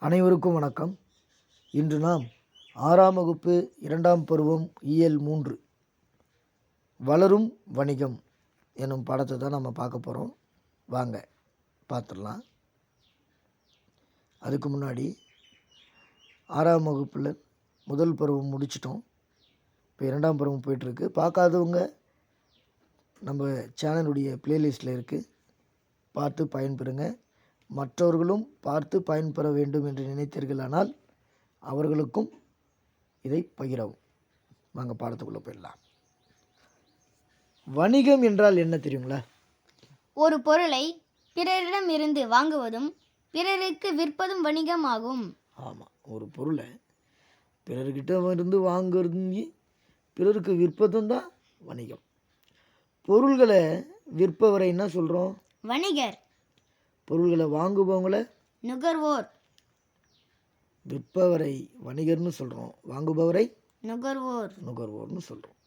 அனைவருக்கும் வணக்கம். இன்று நாம் 6ஆம் வகுப்பு 2ஆம் பருவம் இயல் 3 வளரும் வணிகம் எனும் பாடத்தை தான் நம்ம பார்க்க போகிறோம். வாங்க பார்த்துடலாம். அதுக்கு முன்னாடி 6ஆம் வகுப்பில் முதல் பருவம் முடிச்சிட்டோம். இப்போ 2ஆம் பருவம் போயிட்டுருக்கு. பார்க்காதவங்க நம்ம சேனலுடைய பிளேலிஸ்ட்டில் இருக்குது, பார்த்து பயன்பெறுங்க. மற்றவர்களும் பார்த்து பயன்பெற வேண்டும் என்று நினைத்தீர்களானால் அவர்களுக்கும் இதை பகிரவும். வாங்க பாடத்துக்குள்ளே போயிடலாம். வணிகம் என்றால் என்ன தெரியுங்களா? ஒரு பொருளை பிறரிடம் இருந்து வாங்குவதும் பிறருக்கு விற்பதும் வணிகம் ஆகும். ஆமாம், ஒரு பொருளை பிறர்கிட்ட இருந்து வாங்குறது பிறருக்கு விற்பதும் தான் வணிகம். பொருள்களை விற்பவரை என்ன சொல்கிறோம்? வணிகர். பொருள்களை வாங்குபவங்கள நுகர்வோர். விற்பவரை வணிகர்னு சொல்கிறோம், வாங்குபவரை நுகர்வோர்னு சொல்கிறோம்.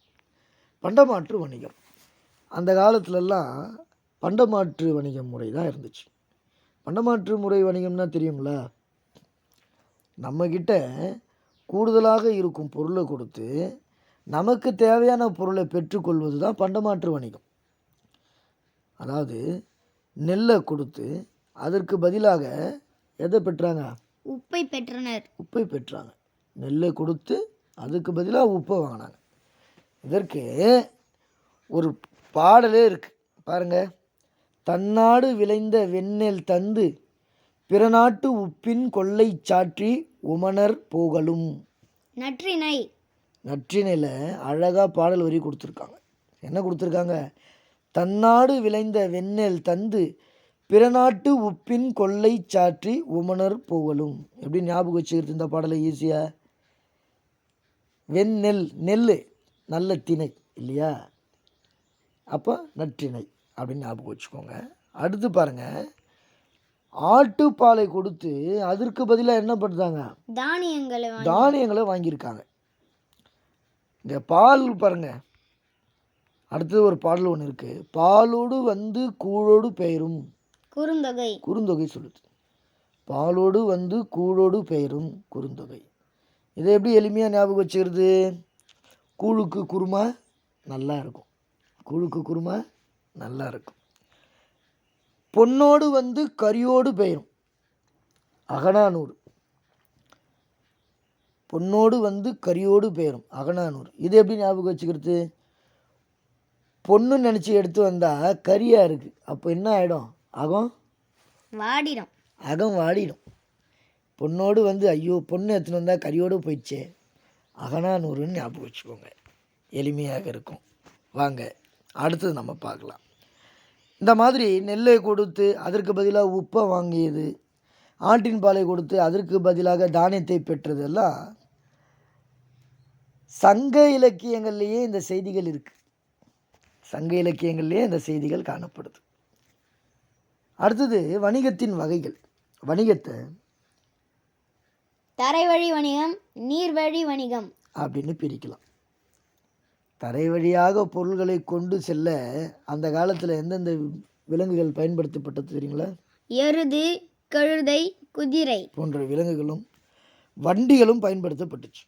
பண்டமாற்று வணிகம். அந்த காலத்துலலாம் பண்டமாற்று வணிக முறை தான் இருந்துச்சு. பண்டமாற்று முறை வணிகம்னா தெரியுங்களா? நம்மக்கிட்ட கூடுதலாக இருக்கும் பொருளை கொடுத்து நமக்கு தேவையான பொருளை பெற்றுக்கொள்வது தான் பண்டமாற்று வணிகம். அதாவது நெல்லை கொடுத்து அதற்கு பதிலாக எதை பெற்றாங்க? உப்பை பெற்றாங்க. நெல்லை கொடுத்து அதுக்கு பதிலாக உப்பை வாங்கினாங்க. இதற்கு ஒரு பாடலே இருக்குது பாருங்க. தன்னாடு விளைந்த வெண்ணெல் தந்து பிற நாட்டு உப்பின் கொள்ளை சாற்றி உமனர் போகலும். நற்றினையில் அழகாக பாடல் வரி கொடுத்துருக்காங்க. என்ன கொடுத்துருக்காங்க? தன்னாடு விளைந்த வெண்ணெல் தந்து பிற நாட்டு உப்பின் கொள்ளை சாற்றி உமனர் போகலும். எப்படி ஞாபகம் வச்சுக்கிறது இந்த பாடலை ஈஸியாக? வெண்ணெல், நெல் நல்ல திணை இல்லையா? அப்போ நற்றிணை அப்படின்னு ஞாபகம் வச்சுக்கோங்க. அடுத்து பாருங்கள், ஆட்டுப்பாலை கொடுத்து அதற்கு பதிலாக என்ன பண்ணுறாங்க? தானியங்களை வாங்கியிருக்காங்க. இந்த பால் பாருங்கள். அடுத்தது ஒரு பாடல் ஒன்று இருக்குது. பாலோடு வந்து கூழோடு பெயரும். குறுந்தொகை சொல்லுது. பாலோடு வந்து கூழோடு பெயரும் குறுந்தொகை. இதை எப்படி எளிமையாக ஞாபகம் வச்சுக்கிறது? கூழுக்கு குருமா நல்லா இருக்கும். பொன்னோடு வந்து கரியோடு பெயரும். அகநானூறு. பொன்னோடு வந்து கரியோடு பெயரும் அகநானூறு. இதை எப்படி ஞாபகம் வச்சுக்கிறது? பொண்ணு நினச்சி எடுத்து வந்தால் கரியாக இருக்குது, அப்போ என்ன ஆகிடும்? அகம் வாடிடும். பொண்ணோடு வந்து ஐயோ பொண்ணு எடுத்துன்னு வந்தால் கரியோடு போயிடுச்சே, அகநானூறுன்னு ஞாபகம் வச்சுக்கோங்க. எளிமையாக இருக்கும். வாங்க அடுத்தது நம்ம பார்க்கலாம். இந்த மாதிரி நெல்லை கொடுத்து அதற்கு பதிலாக உப்பை வாங்கியது, ஆட்டின் பாலை கொடுத்து அதற்கு பதிலாக தானியத்தை பெற்றதெல்லாம் சங்க இலக்கியங்கள்லேயே இந்த செய்திகள் இருக்குது. இந்த செய்திகள் காணப்படுது. அடுத்தது வணிகத்தின் வகைகள். வணிகத்தை தரைவழி வணிகம், நீர்வழி வணிகம் அப்படின்னு பிரிக்கலாம். தரை வழியாக பொருள்களை கொண்டு செல்ல அந்த காலத்தில் எந்தெந்த விலங்குகள் பயன்படுத்தப்பட்டது தெரியுங்களா? எருது, கழுதை, குதிரை போன்ற விலங்குகளும் வண்டிகளும் பயன்படுத்தப்பட்டுச்சு.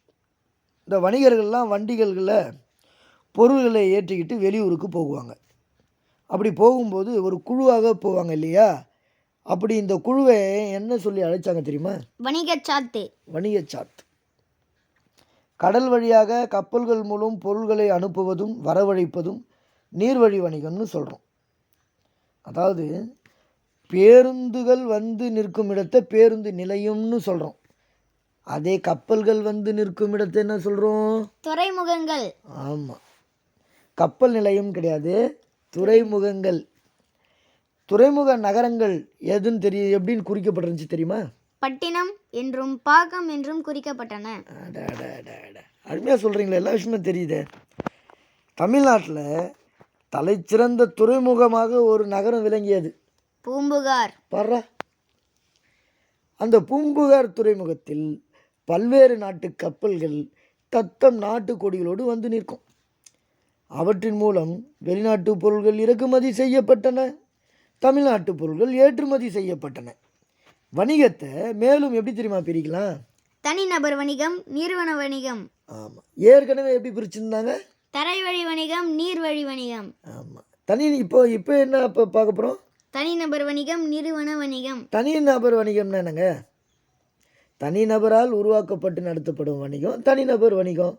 இந்த வணிகர்கள்லாம் வண்டிகளில் பொருள்களை ஏற்றிக்கிட்டு வெளியூருக்கு போகுவாங்க. அப்படி போகும்போது ஒரு குழுவாக போவாங்க இல்லையா? அப்படி இந்த குழுவை என்ன சொல்லி அழைச்சாங்க தெரியுமா? வணிகச்சாத்து. கடல் வழியாக கப்பல்கள் மூலம் பொருள்களை அனுப்புவதும் வரவழைப்பதும் நீர்வழி வணிகம்னு சொல்கிறோம். அதாவது பேருந்துகள் வந்து நிற்கும் இடத்தை பேருந்து நிலையம்னு சொல்கிறோம். அதே கப்பல்கள் வந்து நிற்கும் இடத்தை என்ன சொல்கிறோம்? துறைமுகங்கள். ஆமாம், கப்பல் நிலையம் கிடையாது, துறைமுகங்கள். துறைமுக நகரங்கள் எதுன்னு எப்படின்னு குறிக்கப்பட்டிருந்துச்சு தெரியுமா? பட்டினம் என்றும் பாகம் என்றும் குறிக்கப்பட்டன. அருமையாக சொல்கிறீங்களே, எல்லா விஷயமும் தெரியுது. தமிழ்நாட்டில் தலைச்சிறந்த துறைமுகமாக ஒரு நகரம் விளங்கியது பூம்புகார். அந்த பூம்புகார் துறைமுகத்தில் பல்வேறு நாட்டு கப்பல்கள் தத்தம் நாட்டு கொடிகளோடு வந்து நிற்கும். அவற்றின் மூலம் வெளிநாட்டு பொருள்கள் இறக்குமதி செய்யப்பட்டன, தமிழ்நாட்டு பொருள்கள் ஏற்றுமதி செய்யப்பட்டன. வணிகத்தை மேலும் எப்படி தெரியுமா பிரிக்கலாம்? தனிநபர் வணிகம், நிறுவன வணிகம். ஆமாம், ஏற்கனவே எப்படி பிரிச்சுருந்தாங்க? தரைவழி வணிகம், நீர்வழி வணிகம். ஆமாம், இப்போ என்ன இப்போ பார்க்க போகிறோம்? தனிநபர் வணிகம், நிறுவன வணிகம். தனிநபர் வணிகம்னா என்னங்க? தனிநபரால் உருவாக்கப்பட்டு நடத்தப்படும் வணிகம் தனிநபர் வணிகம்.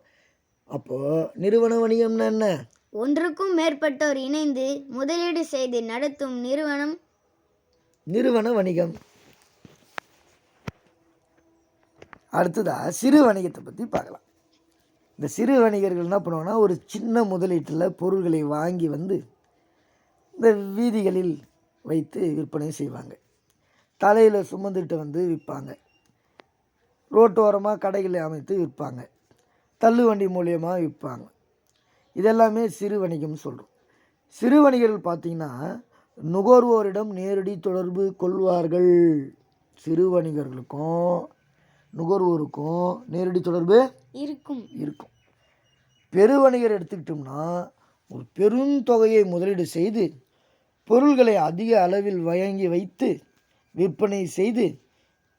அப்போது நிறுவன வணிகம்னா என்ன? ஒன்றுக்கும் மேற்பட்டோர் இணைந்து முதலீடு செய்து நடத்தும் நிறுவனம் நிறுவன வணிகம். அடுத்ததாக சிறு வணிகத்தை பற்றி பார்க்கலாம். இந்த சிறு வணிகர்கள் என்ன பண்ணுவாங்கன்னா, ஒரு சின்ன முதலீட்டில் பொருள்களை வாங்கி வந்து இந்த வீதிகளில் வைத்து விற்பனை செய்வாங்க. தலையில் சுமந்துட்டு வந்து விற்பாங்க. ரோட்டோரமாக கடைகளை அமைத்து விற்பாங்க. தள்ளுவண்டி மூலியமாக விற்பாங்க. இதெல்லாமே சிறு வணிகம்னு சொல்கிறோம். சிறு வணிகர்கள் பார்த்திங்கன்னா நுகர்வோரிடம் நேரடி தொடர்பு கொள்வார்கள். சிறு வணிகர்களுக்கும் நுகர்வோருக்கும் நேரடி தொடர்பு இருக்கும். பெருவணிகர் எடுத்துக்கிட்டோம்னா ஒரு பெருந்தொகையை முதலீடு செய்து பொருள்களை அதிக அளவில் வாங்கி வைத்து விற்பனை செய்து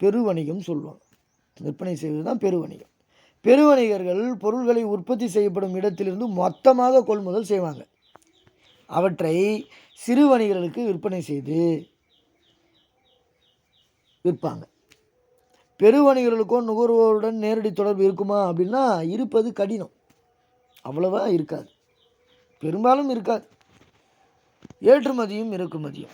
பெருவணிகம் சொல்லுவாங்க. விற்பனை செய்வது தான் பெருவணிகம். பெருவணிகர்கள் பொருள்களை உற்பத்தி செய்யப்படும் இடத்திலிருந்து மொத்தமாக கொள்முதல் செய்வாங்க. அவற்றை சிறு வணிகர்களுக்கு விற்பனை செய்து விற்பாங்க. பெருவணிகர்களுக்கும் நுகர்வோருடன் நேரடி தொடர்பு இருக்குமா அப்படின்னா இருப்பது கடினம். அவ்வளவா இருக்காது, பெரும்பாலும் இருக்காது. ஏற்றுமதியும் இறக்குமதியும்.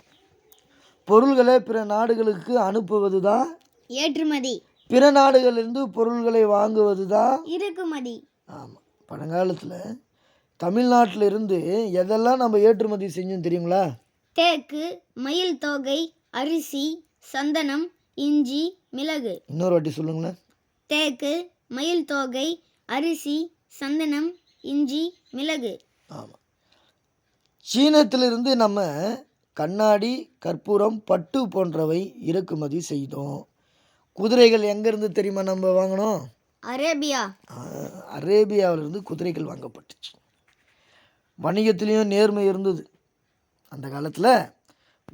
பொருள்களை பிற நாடுகளுக்கு அனுப்புவது தான் ஏற்றுமதி. பிற நாடுகளிலிருந்து பொருள்களை வாங்குவது தான் இறக்குமதி. ஆமாம், பழங்காலத்தில் தமிழ்நாட்டில் இருந்து எதெல்லாம் நம்ம ஏற்றுமதி செஞ்சோம் தெரியுங்களா? தேக்கு, மயில் தோகை, அரிசி, சந்தனம், இஞ்சி, மிளகு. இன்னொரு வாட்டி சொல்லுங்களேன். தேக்கு, மயில் தோகை, அரிசி, சந்தனம், இஞ்சி, மிளகு. ஆமாம். சீனத்திலிருந்து நம்ம கண்ணாடி, கற்பூரம், பட்டு போன்றவை இறக்குமதி செய்தோம். குதிரைகள் எங்கேருந்து தெரியுமா நம்ம வாங்கினோம்? அரேபியா. அரேபியாவிலிருந்து குதிரைகள் வாங்கப்பட்டுச்சு. வணிகத்திலையும் நேர்மை இருந்தது. அந்த காலத்தில்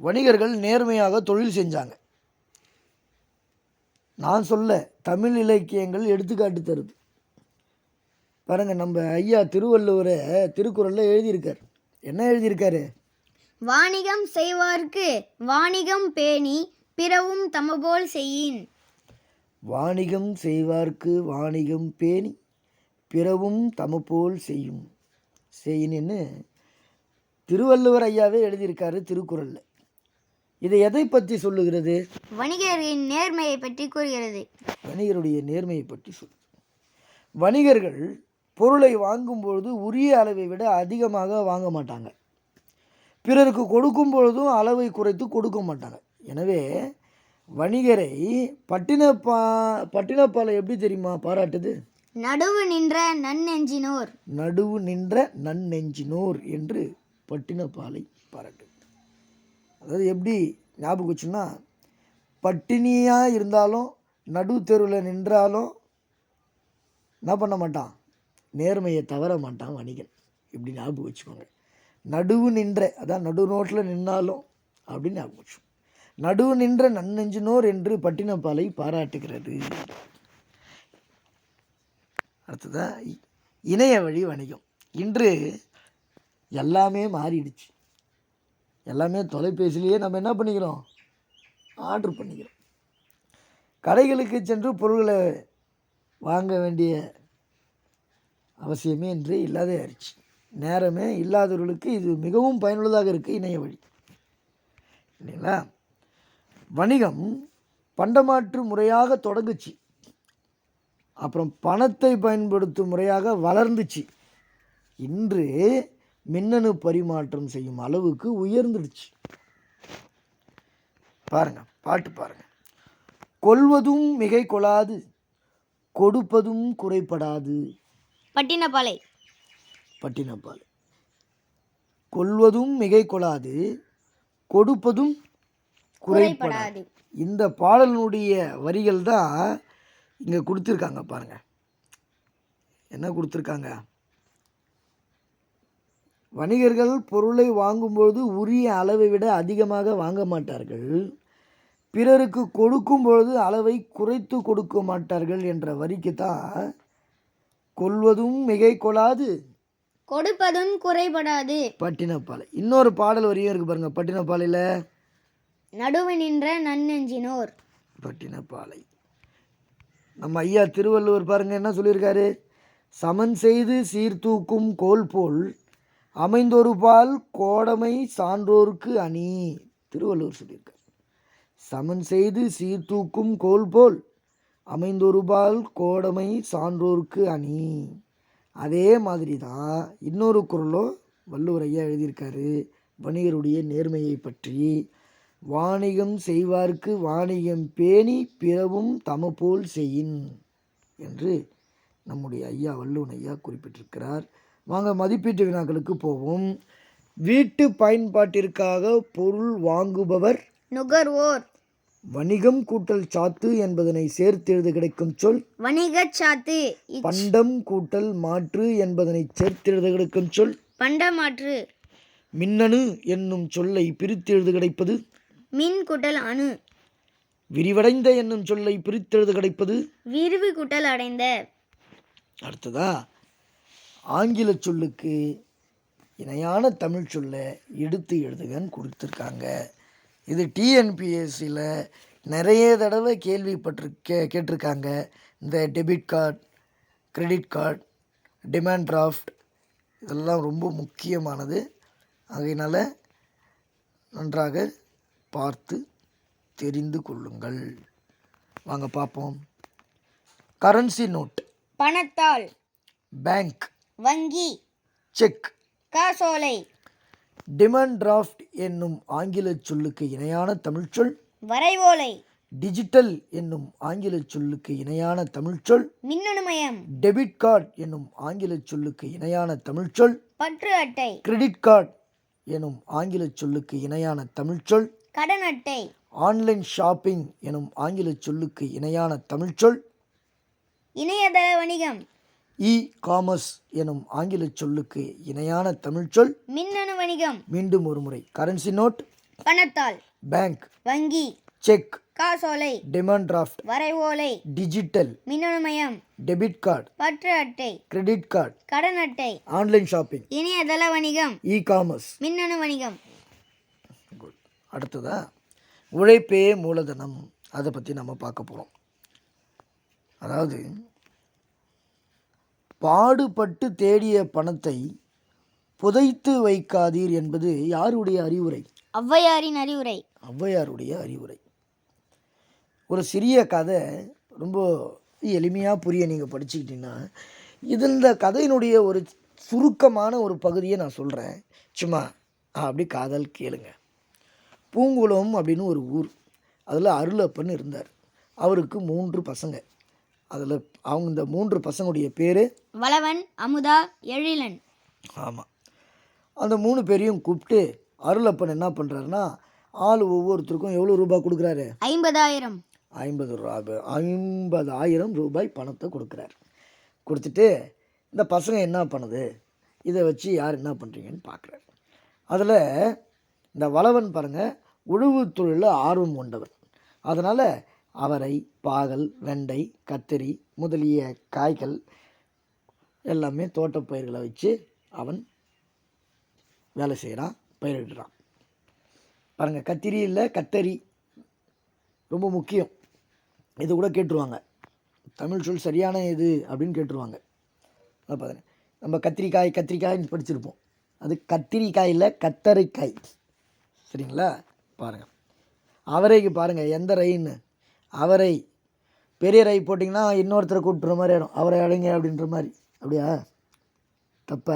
வணிகர்கள் நேர்மையாக தொழில் செஞ்சாங்க. நான் சொல்ல தமிழ் இலக்கியங்கள் எடுத்துக்காட்டு தருது. பாருங்கள், நம்ம ஐயா திருவள்ளுவரை திருக்குறளில் எழுதியிருக்கார். என்ன எழுதியிருக்காரு? வாணிகம் செய்வார்க்கு வாணிகம் பேணி பிறவும் தமபோல் செய்யின். வாணிகம் செய்வார்க்கு வாணிகம் பேணி பிறவும் தமபோல் செய்யின்னு திருவள்ளுவர் ஐயாவே எழுதியிருக்காரு திருக்குறளில். இதை எதை பற்றி சொல்லுகிறது? வணிகரின் நேர்மையை பற்றி கூறுகிறது. வணிகருடைய நேர்மையை பற்றி வணிகர்கள் பொருளை வாங்கும்பொழுது உரிய அளவை விட அதிகமாக வாங்க மாட்டாங்க. பிறருக்கு கொடுக்கும் பொழுதும் அளவை குறைத்து கொடுக்க மாட்டாங்க. எனவே வணிகரை பட்டினப்பாலை எப்படி தெரியுமா பாராட்டுது? நடுவு நின்ற நன்னெஞ்சினோர். நடுவு நின்ற நன்னெஞ்சினோர் என்று பட்டினப்பாலை பாராட்டுது. அதாவது எப்படி ஞாபகம் வச்சுன்னா, பட்டினியாக இருந்தாலும் நடு தெருவில் நின்றாலும் என்ன பண்ண மாட்டான்? நேர்மையை தவற மாட்டான் வணிகன். இப்படி ஞாபகம் வச்சுக்கோங்க. நடுவு நின்ற, அதான் நடு ரோட்டில் நின்னாலும் அப்படின்னு ஞாபகம் வச்சுக்கோங்க. நடுவு நின்ற நன்னெஞ்சினோர் என்று பட்டினப்பாலை பாராட்டுகிறது. அடுத்ததான் இணைய வழி வணிகம். இன்று எல்லாமே மாறிடுச்சு. எல்லாமே தொலைபேசிலேயே நம்ம என்ன பண்ணிக்கிறோம்? ஆர்டர் பண்ணிக்கிறோம். கடைகளுக்கு சென்று பொருள்களை வாங்க வேண்டிய அவசியமே இன்று இல்லாத ஆயிடுச்சு. நேரமே இல்லாதவர்களுக்கு இது மிகவும் பயனுள்ளதாக இருக்குது இணைய வழி, இல்லைங்களா? வணிகம் பண்டமாற்று முறையாக தொடங்குச்சு. அப்புறம் பணத்தை பயன்படுத்தும் முறையாக வளர்ந்துச்சு. இன்று மின்னணு பரிமாற்றம் செய்யும் அளவுக்கு உயர்ந்துடுச்சு. பாருங்க, பாட்டு பாருங்க. கொள்வதும் மிகை கொள்ளாது, கொடுப்பதும் குறைபடாது. பட்டினப்பாலை. கொள்வதும் மிகை கொள்ளாது, கொடுப்பதும் குறைபடாது. இந்த பாடலினுடைய வரிகள் தான் இங்கே கொடுத்துருக்காங்க. பாருங்க என்ன கொடுத்துருக்காங்க. வணிகர்கள் பொருளை வாங்கும்போது உரிய அளவை விட அதிகமாக வாங்க மாட்டார்கள். பிறருக்கு கொடுக்கும் பொழுது அளவை குறைத்து கொடுக்க மாட்டார்கள் என்ற வரிக்கு தான் கொள்வதும் மிகை கொள்ளாது கொடுப்பதும் குறைபடாது. பட்டினப்பாலை. இன்னொரு பாடல் வரியும் இருக்குது பாருங்க, பட்டினப்பாலையில் நடுவு நின்ற நன்னெஞ்சினோர். பட்டினப்பாலை. நம்ம ஐயா திருவள்ளுவர் பாருங்க என்ன சொல்லியிருக்காரு, சமன் செய்து சீர்தூக்கும் கோல் போல் அமைந்தொரு பால் கோடமை சான்றோர்க்கு அணி. திருவள்ளுவர் சொல்லியிருக்கார், சமன் செய்து சீர்தூக்கும் கோல் போல் அமைந்தொரு பால் கோடமை சான்றோர்க்கு அணி. அதே மாதிரி தான் இன்னொரு குறளும் வள்ளுவர் ஐயா எழுதியிருக்காரு, வணிகருடைய நேர்மையை பற்றி. வாணிகம் செய்வார்க்கு வாணிகம் பேணி பிறவும் தமபோல் செய்யின் என்று நம்முடைய ஐயா வள்ளுவன் ஐயா குறிப்பிட்டிருக்கிறார். வாங்க மதிப்பீட்டு வினாக்களுக்கு போவோம். வீட்டு பயன்பாட்டிற்காக பொருள் வாங்குபவர் நுகர்வோர். வணிகம் கூட்டல் சாத்து என்பதனை சேர்த்து எழுத கிடைக்கும் சொல் வணிகச் சாத்து. பண்டம் கூட்டல் மாற்று என்பதனை சேர்த்து எழுத கிடைக்கும் சொல் பண்டமாற்று. மின்னணு என்னும் சொல்லை பிரித்து எழுத கிடைப்பது மின் கூட்டல் அணு. விரிவடைந்த என்னும் சொல்லை பிரித்து எழுத கிடைப்பது விரிவு கூட்டல் அடைந்த. அடுத்ததா ஆங்கில சொல்லுக்கு இணையான தமிழ் சொல்லை எடுத்து எழுதுகன்னு கொடுத்துருக்காங்க. இது டிஎன்பிஎஸ்சியில் நிறைய தடவை கேள்விப்பட்டு கேட்டிருக்காங்க. இந்த debit card, credit card, demand draft இதெல்லாம் ரொம்ப முக்கியமானது. ஆகையினால் நன்றாக பார்த்து தெரிந்து கொள்ளுங்கள். வாங்க பார்ப்போம். கரன்சி நோட் பணத்தாள். பேங்க் வங்கி. செக் காசோலை. டிமாண்ட் டிராஃப்ட் என்னும் ஆங்கில சொல்லுக்கு இணையான தமிழ்ச்சொல் வரைவோலை. டிஜிட்டல் என்னும் ஆங்கில சொல்லுக்கு இணையான தமிழ்ச்சொல் மின்னணுமயம். டெபிட் கார்டு என்னும் ஆங்கில சொல்லுக்கு இணையான தமிழ்ச்சொல் பற்று அட்டை. கிரெடிட் கார்டு எனும் ஆங்கில சொல்லுக்கு இணையான தமிழ்ச்சொல் கடன் அட்டை. ஆன்லைன் ஷாப்பிங் எனும் ஆங்கில சொல்லுக்கு இணையான தமிழ்ச்சொல் இணையதள வணிகம். இ காமர்ஸ் எனும் ஆங்கில சொல்லுக்கு இணையான தமிழ்ச்சொல் மின்னணு வணிகம். மீண்டும் ஒரு முறை. கரன்சி நோட் பணத்தாள். பேங்க் வங்கி. செக் காசோலை. டிமாண்ட் டிராஃப்ட் வரைவோலை. டிஜிட்டல் மின்னணுமயம். டெபிட் கார்டு பற்று அட்டை. கிரெடிட் கார்டு கடன் அட்டை. ஆன்லைன் ஷாப்பிங் இணையதள வணிகம். E commerce. மின்னணு வணிகம். குட். அடுத்ததா உழைப்பே மூலதனம், அதை பற்றி நம்ம பார்க்க போகிறோம். அதாவது பாடுபட்டு தேடிய பணத்தை புதைத்து வைக்காதீர் என்பது யாருடைய அறிவுரை? ஔவையாரின் அறிவுரை. ஔவையாருடைய அறிவுரை. ஒரு சிறிய கதை, ரொம்ப எளிமையாக புரிய நீங்கள் படிச்சுக்கிட்டீங்கன்னா, இந்த கதையினுடைய ஒரு சுருக்கமான ஒரு பகுதியை நான் சொல்கிறேன். சும்மா அப்படி காதல் கேளுங்க. பூங்குளம் அப்படின்னு ஒரு ஊர், அதில் அருளப்பன் இருந்தார். அவருக்கு 3 பசங்க. அதில் அவங்க இந்த 3 பசங்களுடைய பேர் வளவன், அமுதா, எழிலன். ஆமாம். அந்த 3 பேரையும் கூப்பிட்டு அருளப்பன் என்ன பண்ணுறாருன்னா, ஆள் ஒவ்வொருத்தருக்கும் எவ்வளோ ரூபாய் கொடுக்குறாரு? 50,000. 50,000 ரூபாய் பணத்தை கொடுக்குறாரு. கொடுத்துட்டு இந்த பசங்க என்ன பண்ணுது, இதை வச்சு யார் என்ன பண்ணுறீங்கன்னு பார்க்குறாரு. அதில் இந்த வளவன் பாருங்கள், உழவு தொழிலில் ஆர்வம் கொண்டவர். அதனால் அவரை, பாகல், வெண்டை, கத்தரி முதலிய காய்கள் எல்லாமே தோட்டப்பயிர்களை வச்சு அவன் வேலை செய்கிறான், பயிரிடுறான். பாருங்கள், கத்திரி இல்லை கத்தரி ரொம்ப முக்கியம். இது கூட கேட்டுருவாங்க, தமிழ் சொல் சரியான இது அப்படின்னு கேட்டுருவாங்க. பாருங்க, நம்ம கத்திரிக்காய்ன்னு படிச்சிருப்போம். அது கத்திரிக்காய் இல்லை கத்தரிக்காய். சரிங்களா? பாருங்கள், அவரைக்கு பாருங்கள் எந்த ரைன்னு. அவரை பெரிய ரை போட்டிங்கன்னா இன்னொருத்தரை கூப்பிட்ற மாதிரி ஆகிடும். அவரை அடைங்க அப்படின்ற மாதிரி. அப்படியா? தப்ப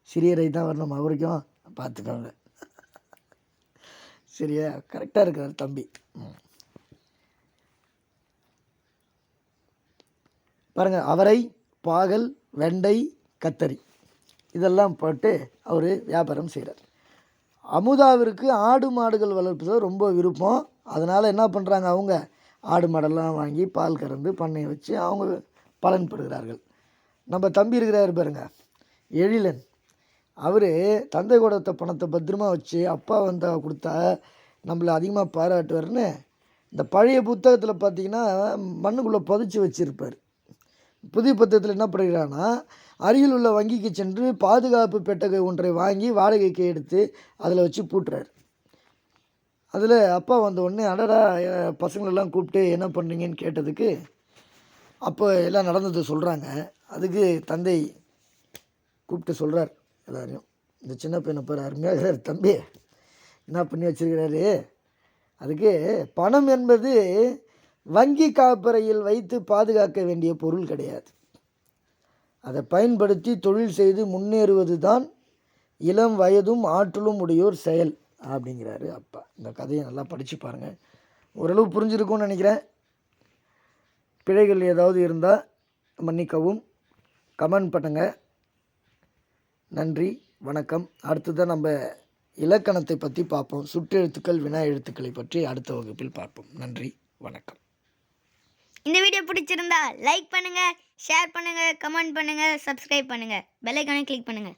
சிறிய ரை தான் வரணும் அவரைக்கும். பார்த்துக்கோங்க. சரியா? கரெக்டாக இருக்கிறார் தம்பி. பாருங்கள், அவரை, பாகல், வெண்டை, கத்தரி இதெல்லாம் போட்டு அவர் வியாபாரம் செய்கிறார். அமுதாவிற்கு ஆடு மாடுகள் வளர்ப்பது ரொம்ப விருப்பம். அதனால் என்ன பண்ணுறாங்க, அவங்க ஆடு மாடெல்லாம் வாங்கி பால் கறந்து பண்ணையை வச்சு அவங்க பலன் பெறுகிறார்கள். நம்ம தம்பி இருக்கிறாரு பாருங்க, எழிலன். அவர் தந்தை கொடுத்த பணத்தை பத்திரமா வச்சு அப்பா கொடுத்தா நம்மளை அதிகமாக பாராட்டுவார்னு இந்த பழைய புத்தகத்தில் பார்த்தீங்கன்னா மண்ணுக்குள்ளே புதைச்சி வச்சுருப்பார். புதிய புத்தகத்தில் என்ன பண்ணுறான்னா, அருகில் உள்ள வங்கிக்கு சென்று பாதுகாப்பு பெட்டகம் ஒன்றை வாங்கி வாடகைக்கு எடுத்து அதில் வச்சு பூட்டுறாரு. அதில் அப்பா வந்த உடனே அடடா பசங்களெல்லாம் கூப்பிட்டு என்ன பண்ணுறீங்கன்னு கேட்டதுக்கு அப்போ எல்லாம் நடந்ததை சொல்கிறாங்க. அதுக்கு தந்தை கூப்பிட்டு சொல்கிறார் எல்லாரையும், இந்த சின்ன பையனை பாரு அருமையாக இருக்கிறார் தம்பி, என்ன பண்ணி வச்சுருக்கிறாரு. அதுக்கு பணம் என்பது வங்கி காப்பறையில் வைத்து பாதுகாக்க வேண்டிய பொருள் கிடையாது. அதை பயன்படுத்தி தொழில் செய்து முன்னேறுவது தான் இளம் வயதும் ஆற்றலும் உடையோர் செயல் அப்படிங்கிறாரு அப்பா. இந்த கதையை நல்லா படித்து பாருங்கள், ஓரளவு புரிஞ்சிருக்கும்னு நினைக்கிறேன். பிழைகள் ஏதாவது இருந்தால் மன்னிக்கவும், கமெண்ட் பண்ணுங்கள். நன்றி, வணக்கம். அடுத்ததான் நம்ம இலக்கணத்தை பற்றி பார்ப்போம். சுற்றெழுத்துக்கள், வினா எழுத்துக்களை பற்றி அடுத்த வகுப்பில் பார்ப்போம். நன்றி, வணக்கம். இந்த வீடியோ பிடிச்சிருந்தா லைக் பண்ணுங்கள், ஷேர் பண்ணுங்கள், கமெண்ட் பண்ணுங்கள், சப்ஸ்கிரைப் பண்ணுங்கள், பெல் ஐகானை கிளிக் பண்ணுங்கள்.